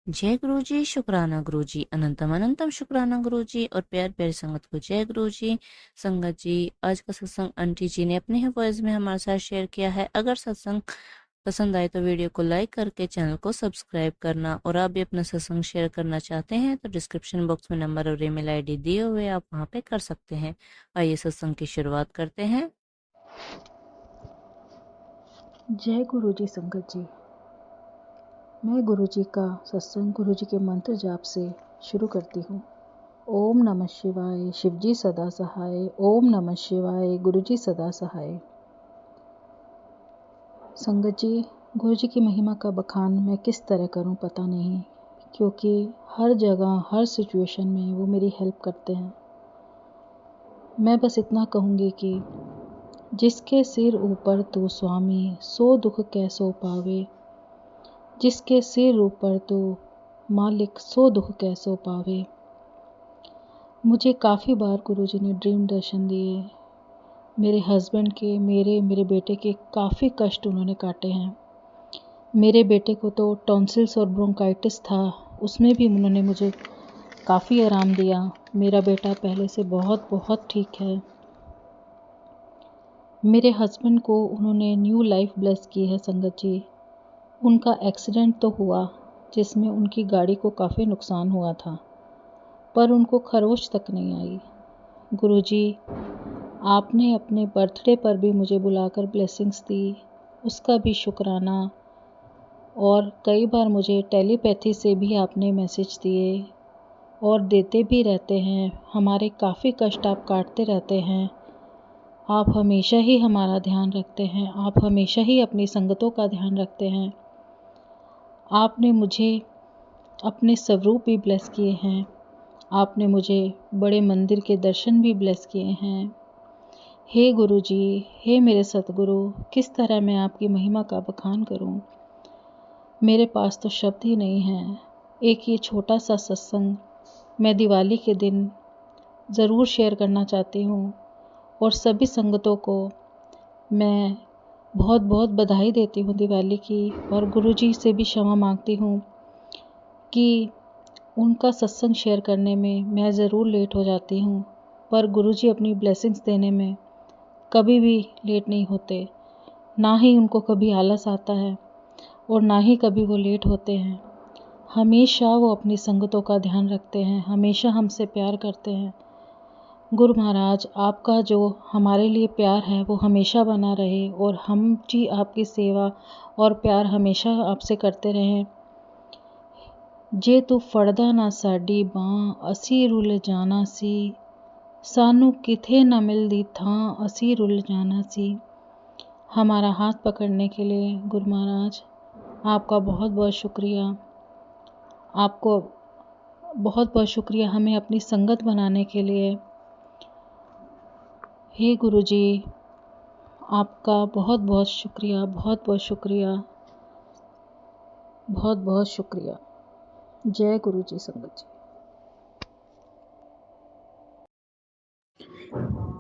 जय गुरु जी, शुक्राना गुरु जी, अनंतम अनंतम शुक्राना गुरु जी और प्यार प्यारी संगत को जय गुरु जी। संगत जी, आज का सत्संग आंटी जी ने अपने ही वॉइस में हमारे साथ शेयर किया है। अगर सत्संग पसंद आए तो वीडियो को लाइक करके चैनल को सब्सक्राइब करना, और आप भी अपना सत्संग शेयर करना चाहते हैं तो डिस्क्रिप्शन बॉक्स में नंबर और ईमेल आईडी दिए हुए आप वहां पे कर सकते हैं। आइए सत्संग की शुरुआत करते हैं। जय गुरु जी। संगत जी, मैं गुरु जी का सत्संग गुरु जी के मंत्र जाप से शुरू करती हूँ। ओम नमः शिवाय, शिव जी सदा सहाय। ओम नमः शिवाय, गुरु जी सदा सहाय। संगत जी, गुरु जी की महिमा का बखान मैं किस तरह करूँ पता नहीं, क्योंकि हर जगह हर सिचुएशन में वो मेरी हेल्प करते हैं। मैं बस इतना कहूँगी कि जिसके सिर ऊपर तू स्वामी, सो दुख कैसो पावे। जिसके सिर ऊपर तो मालिक, सो दुख कैसो पावे। मुझे काफ़ी बार गुरुजी ने ड्रीम दर्शन दिए। मेरे हस्बैंड के, मेरे बेटे के काफ़ी कष्ट उन्होंने काटे हैं। मेरे बेटे को तो टॉन्सिल्स और ब्रोंकाइटिस था, उसमें भी उन्होंने मुझे काफ़ी आराम दिया। मेरा बेटा पहले से बहुत बहुत ठीक है। मेरे हस्बैंड को उन्होंने न्यू लाइफ ब्लेस की है। संगत जी, उनका एक्सीडेंट तो हुआ जिसमें उनकी गाड़ी को काफ़ी नुकसान हुआ था, पर उनको खरोच तक नहीं आई। गुरुजी, आपने अपने बर्थडे पर भी मुझे बुलाकर ब्लेसिंग्स दी, उसका भी शुक्राना। और कई बार मुझे टेलीपैथी से भी आपने मैसेज दिए और देते भी रहते हैं। हमारे काफ़ी कष्ट आप काटते रहते हैं। आप हमेशा ही हमारा ध्यान रखते हैं, आप हमेशा ही अपनी संगतों का ध्यान रखते हैं। आपने मुझे अपने स्वरूप भी ब्लेस किए हैं। आपने मुझे बड़े मंदिर के दर्शन भी ब्लेस किए हैं। हे गुरु जी, हे मेरे सतगुरु, किस तरह मैं आपकी महिमा का बखान करूं। मेरे पास तो शब्द ही नहीं हैं। एक ये छोटा सा सत्संग मैं दिवाली के दिन ज़रूर शेयर करना चाहती हूँ, और सभी संगतों को मैं बहुत बहुत बधाई देती हूँ दिवाली की, और गुरु जी से भी क्षमा मांगती हूँ कि उनका सत्संग शेयर करने में मैं ज़रूर लेट हो जाती हूँ, पर गुरु जी अपनी ब्लेसिंग्स देने में कभी भी लेट नहीं होते। ना ही उनको कभी आलस आता है और ना ही कभी वो लेट होते हैं। हमेशा वो अपनी संगतों का ध्यान रखते हैं, हमेशा हमसे प्यार करते हैं। गुरु महाराज, आपका जो हमारे लिए प्यार है वो हमेशा बना रहे, और हम जी आपकी सेवा और प्यार हमेशा आपसे करते रहें। जे तू फड़दा ना साडी बाँ, असी रुल जाना सी। सानू किथे ना मिलदी थां, असी रुल जाना सी। हमारा हाथ पकड़ने के लिए गुरु महाराज आपका बहुत बहुत शुक्रिया। आपको बहुत बहुत शुक्रिया हमें अपनी संगत बनाने के लिए। हे गुरु जी, आपका बहुत बहुत शुक्रिया, बहुत बहुत शुक्रिया, बहुत बहुत शुक्रिया। जय गुरु जी। संगत जी,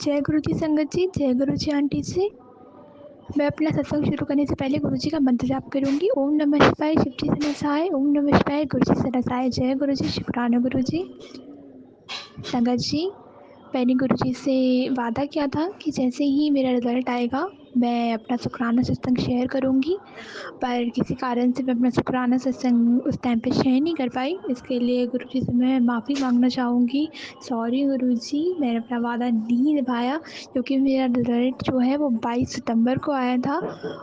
जय गुरु जी। संगत जी, जय गुरु जी। आंटी जी, मैं अपना सत्संग शुरू करने से पहले गुरु जी का मंत्र जाप करूंगी। ओम नमः शिवाय, शिव जी सदा सहाय। ओम नमः शिवाय, गुरु जी सदा सहाय। जय गुरु जी, शुक्राना गुरु जी। संगत जी, मैंने गुरु जी से वादा किया था कि जैसे ही मेरा रिज़ल्ट आएगा मैं अपना शुक्राना सत्संग शेयर करूंगी, पर किसी कारण से मैं अपना शुक्राना सत्संग उस टाइम पे शेयर नहीं कर पाई। इसके लिए गुरु जी से मैं माफ़ी मांगना चाहूँगी। सॉरी गुरु जी, मैंने अपना वादा नहीं निभाया, क्योंकि मेरा रिज़ल्ट जो है वो 22 सितंबर को आया था,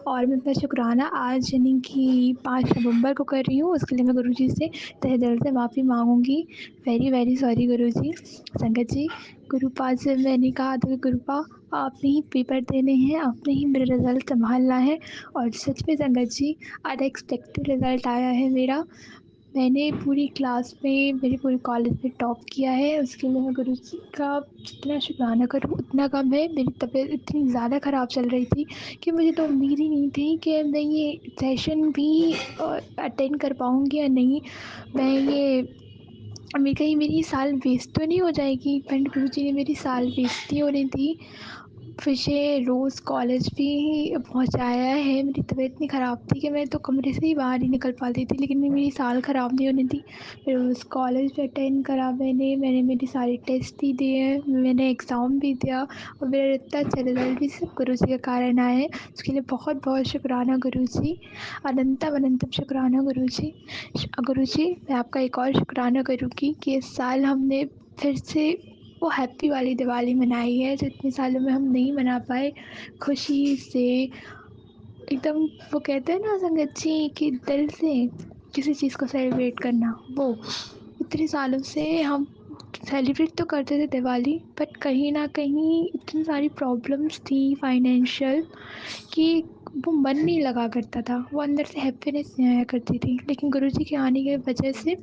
और मैं अपना शुक्राना आज यानी कि 5 नवंबर को कर रही हूँ। उसके लिए मैं गुरु जी से तहे दिल से माफ़ी मांगूँगी। वेरी वेरी सॉरी गुरु जी। संगत जी, गुरुपा से मैंने कहा था कि गुरुपा आपने ही पेपर देने हैं, आपने ही मेरा रिज़ल्ट संभालना है, और सच में संगत जी अनएक्सपेक्टेड रिज़ल्ट आया है मेरा। मैंने पूरी क्लास में, मेरे पूरे कॉलेज में टॉप किया है। उसके लिए मैं गुरु जी का जितना शुक्राना करूँ उतना कम है। मेरी तबीयत इतनी ज़्यादा ख़राब चल रही थी कि मुझे तो उम्मीद ही नहीं थी कि मैं ये सेशन भी अटेंड कर पाऊँगी या नहीं। मैं ये कहीं मेरी साल वेस्ट तो नहीं हो जाएगी, पर गुरु जी ने मेरी साल वेस्ट नहीं होने दी। मुझे रोज़ कॉलेज भी पहुँचाया है। मेरी तबीयत इतनी ख़राब थी कि मैं तो कमरे से ही बाहर नहीं निकल पाती थी, लेकिन मेरी साल ख़राब नहीं होने दी। फिर रोज़ कॉलेज भी अटेंड करा मैंने मेरी सारी टेस्ट भी दिए, मैंने एग्ज़ाम भी दिया और मेरा इतना अच्छा रिज़ल्ट भी सब गुरुजी के कारण आया है। उसके लिए बहुत-बहुत शुक्राना गुरुजी, अनंतम अनंतम शुक्राना गुरुजी। गुरुजी, मैं आपका एक और शुक्राना करूँगी कि इस साल हमने फिर से वो हैप्पी वाली दिवाली मनाई है जो इतने सालों में हम नहीं मना पाए, खुशी से एकदम। वो कहते हैं ना संगत जी कि दिल से किसी चीज़ को सेलिब्रेट करना, वो इतने सालों से हम सेलिब्रेट तो करते थे दिवाली, बट कहीं ना कहीं इतनी सारी प्रॉब्लम्स थी फाइनेंशियल कि वो मन नहीं लगा करता था, वो अंदर से हैप्पीनेस नहीं आया करती थी। लेकिन गुरुजी के आने की वजह से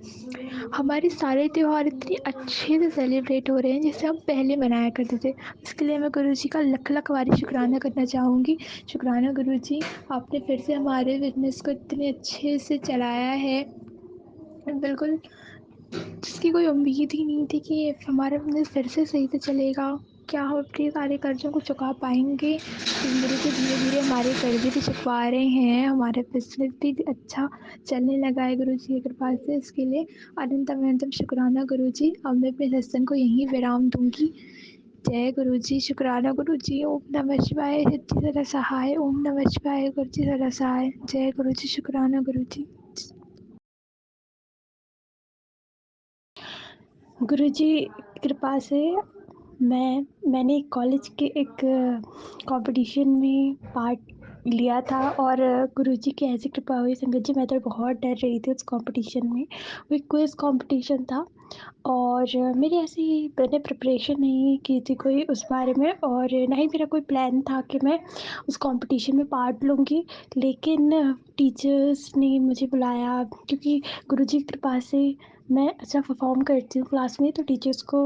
हमारे सारे त्यौहार इतने अच्छे से सेलिब्रेट हो रहे हैं जैसे हम पहले मनाया करते थे। इसके लिए मैं गुरुजी का लख लख बारी शुक्राना करना चाहूँगी। शुक्राना गुरुजी, आपने फिर से हमारे बिजनेस को इतने अच्छे से चलाया है, बिल्कुल जिसकी कोई उम्मीद ही नहीं थी कि हमारा बिजनेस फिर से सही से चलेगा, क्या हम अपने सारे कर्ज़ों को चुका पाएँगे। लेकिन गुरुजी धीरे-धीरे हमारे कर्ज़े भी चुकवा रहे हैं, हमारा बिजनेस भी अच्छा चलने लगा है गुरुजी की कृपा से। इसके लिए अनंतम अनंतम शुक्राना गुरुजी। अब मैं अपने सत्संग को यहीं विराम दूँगी। जय गुरुजी, शुक्राना गुरुजी। ओम नमः शिवाय, सिद्धि सदा सहाय। ओम नमः शिवाय, गुरुजी सदा सहाय। जय गुरुजी, शुक्राना गुरुजी। गुरुजी कृपा से मैंने कॉलेज के एक कंपटीशन में पार्ट लिया था और गुरुजी की ऐसी कृपा हुई संगत जी, मैं तो बहुत डर रही थी उस कंपटीशन में। वो एक क्विज़ कंपटीशन था और मेरी ऐसी मैंने प्रिपरेशन नहीं की थी कोई उस बारे में और ना ही मेरा कोई प्लान था कि मैं उस कंपटीशन में पार्ट लूँगी। लेकिन टीचर्स ने मुझे बुलाया क्योंकि गुरुजी की कृपा से मैं अच्छा परफॉर्म करती हूँ क्लास में, तो टीचर्स को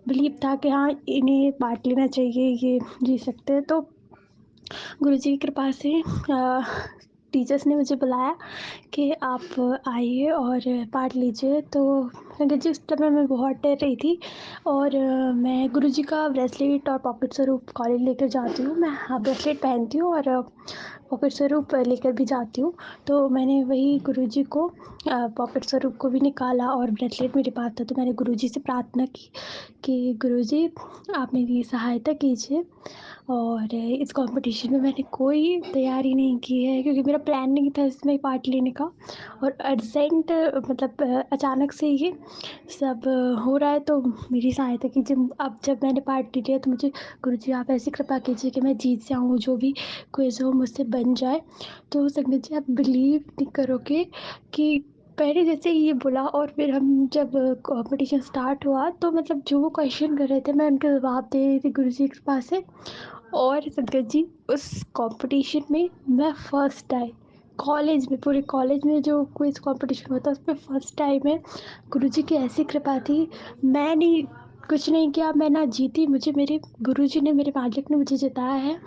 बिलीव था कि हाँ इन्हें पार्ट लेना चाहिए, ये जीत सकते हैं। तो गुरुजी की कृपा से टीचर्स ने मुझे बुलाया कि आप आइए और पार्ट लीजिए। तो संगत जी उस समय मैं बहुत डर रही थी और मैं गुरुजी का ब्रेसलेट और पॉकेट स्वरूप कॉलेज लेकर जाती हूँ। मैं हाँ ब्रेसलेट पहनती हूँ और पॉकेट स्वरूप लेकर भी जाती हूँ। तो मैंने वही गुरुजी को पॉकेट स्वरूप को भी निकाला और ब्रेसलेट मेरे पास था, तो मैंने गुरुजी से प्रार्थना की कि गुरुजी आप मेरी सहायता कीजिए। और इस कंपटीशन में मैंने कोई तैयारी नहीं की है क्योंकि मेरा प्लान नहीं था इसमें पार्ट लेने का और अर्जेंट मतलब अचानक से ये सब हो रहा है, तो मेरी सहायता कीजिए। अब जब मैंने पार्ट ले लिया तो मुझे गुरुजी आप ऐसी कृपा कीजिए कि मैं जीत जाऊँ, जो भी क्विज़ हो मुझसे बन जाए। तो संगत जी आप बिलीव नहीं करोगे कि पहले जैसे ये बोला और फिर हम जब कंपटीशन स्टार्ट हुआ तो मतलब जो वो क्वेश्चन कर रहे थे मैं उनके जवाब दे रही थी गुरुजी के पास से। और संगत जी उस कंपटीशन में मैं फर्स्ट आई। कॉलेज में पूरे कॉलेज में जो क्विज़ कंपटीशन होता है उसमें फर्स्ट टाइम है। गुरुजी की ऐसी कृपा थी, मैंने कुछ नहीं किया, मैं ना जीती, मुझे मेरे गुरुजी ने मेरे मालिक ने मुझे जिताया है।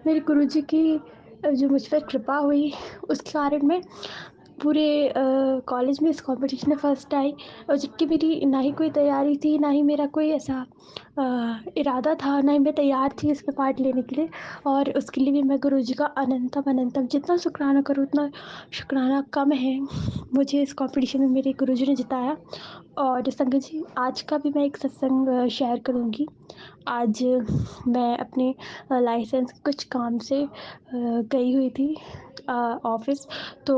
मेरे गुरुजी की जो मुझ पर कृपा हुई उसके कारण मैं पूरे कॉलेज में इस कंपटीशन में फ़र्स्ट आई। और जबकि मेरी ना ही कोई तैयारी थी, ना ही मेरा कोई ऐसा इरादा था, ना ही मैं तैयार थी इसमें पार्ट लेने के लिए। और उसके लिए भी मैं गुरुजी का अनंतम अनंतम जितना शुक्राना करूँ उतना शुक्राना कम है। मुझे इस कंपटीशन में मेरे गुरुजी ने जिताया। और संगत जी आज का भी मैं एक सत्संग शेयर करूँगी। आज मैं अपने लाइसेंस कुछ काम से गई हुई थी ऑफ़िस। तो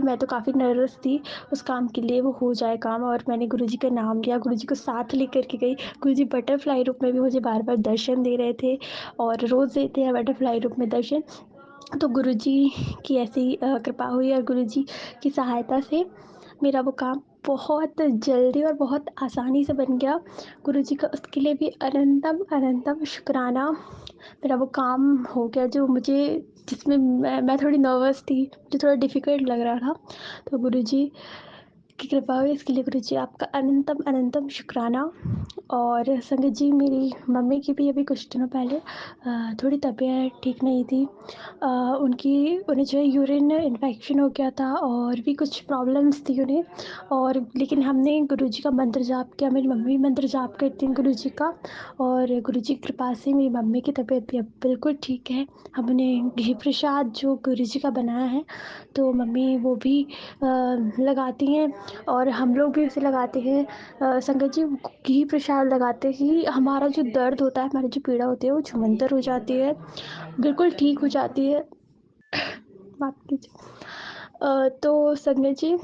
मैं तो काफ़ी नर्वस थी उस काम के लिए, वो हो जाए काम, और मैंने गुरुजी का नाम लिया, गुरुजी को साथ लेकर के गई। गुरुजी बटरफ्लाई रूप में भी मुझे बार-बार दर्शन दे रहे थे और रोज़ देते हैं बटरफ्लाई रूप में दर्शन। तो गुरुजी की ऐसी कृपा हुई और गुरुजी की सहायता से मेरा वो काम बहुत जल्दी और बहुत आसानी से बन गया। गुरुजी का उसके लिए भी अनंतम अनंतम शुक्राना। मेरा वो काम हो गया जो मुझे जिसमें मैं थोड़ी नर्वस थी, मुझे थोड़ा डिफ़िकल्ट लग रहा था। तो गुरुजी की कृपा हुई इसके लिए गुरुजी आपका अनंतम अनंतम शुक्राना। और संगत जी मेरी मम्मी की भी अभी कुछ दिनों पहले थोड़ी तबीयत ठीक नहीं थी। उन्हें जो है यूरिन इन्फेक्शन हो गया था और भी कुछ प्रॉब्लम्स थी उन्हें। और लेकिन हमने गुरुजी का मंत्र जाप किया, मेरी मम्मी मंत्र जाप करती हैं गुरुजी का, और गुरुजी की कृपा से मेरी मम्मी की तबीयत भी अब बिल्कुल ठीक है। हमने घी प्रसाद जो गुरुजी का बनाया है तो मम्मी वो भी लगाती हैं और हम लोग भी उसे लगाते हैं। संगत जी घी प्रसाद लगाते ही हमारा जो दर्द होता है, हमारी जो पीड़ा होती है वो छूमंतर हो जाती है, बिल्कुल ठीक हो जाती है। माफ़ कीजिए। तो संगत जी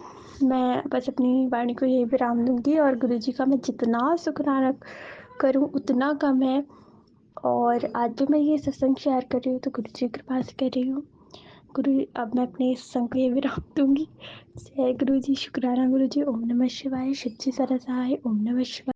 मैं बस अपनी वाणी को यहीं विराम दूँगी और गुरुजी का मैं जितना शुक्राना करूँ उतना कम है। और आज भी मैं ये सत्संग शेयर कर रही हूँ तो गुरुजी की कृपा से कर रही हूँ। गुरु अब मैं अपने सत्संग को यहीं विराम दूँगी। जय गुरुजी, शुक्राना गुरुजी। ओम नमः शिवाय, शिव जी सरसाय, ओम नमः शिवाय।